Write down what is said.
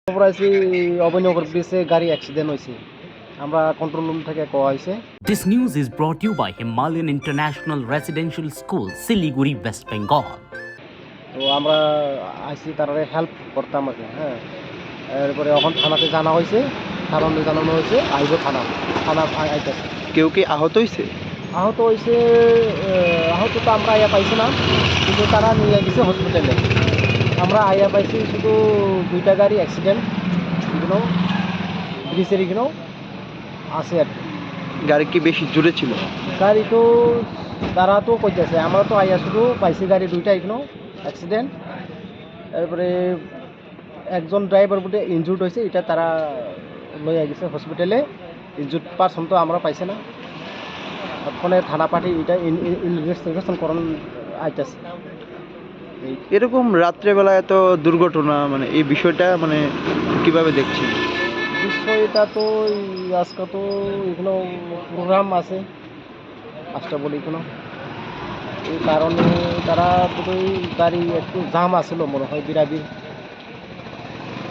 খবর আছে অভয়নগর ব্রিজে গাড়ি অ্যাক্সিডেন্ট হয়েছে, আমরা কন্ট্রোল রুম থেকে কোয়া হয়েছে। This news is brought to you by Himalayan International Residential School, Siliguri, West Bengal. তো আমরা আইসি তারা হেল্প করতাম আর কি। হ্যাঁ, এরপরে এখন থানাতে জানা হয়েছে, থানাতে জানানো হয়েছে, আইব থানা আইতেছে। কেউ কি আহত হয়েছে? আহত হয়েছে, আহত তো আমরা আইয়া পাইছি না, কিন্তু তারা নিয়ে গেছে হসপিটালে। আমরা আইয়া পাইছি শুধু 2টা গাড়ি অ্যাক্সিডেন্ট, এগুলো ব্রিজের এগুলো আছে আর কি। গাড়ি কি বেশি জোরে ছিল? গাড়ি তো তারা তো কইতেছে, আমরা তো আইয়া শুধু পাইছি গাড়ি 2টা এগুলো অ্যাক্সিডেন্ট। তারপরে একজন ড্রাইভার বুটে ইনজুর্ড হয়েছে, এটা তারা লইয়া গেছে হসপিটালে। ইনজুর্ড পারসন তো আমরা পাইছে না, ওখানে থানা পার্টি এটা ইনভেস্টিগেশন করণ আইতেছে। এরকম রাত্রেবেলা এত দুর্ঘটনা, মানে এই বিষয়টা মানে কিভাবে দেখছেন? বিষয়টা তো আজকে তো এগুলো প্রোগ্রাম আছে 5টা বলে এগুলো, এই কারণে তারা বোধহয় গাড়ি একটু জাম আসলো মনে হয় বিরাবির।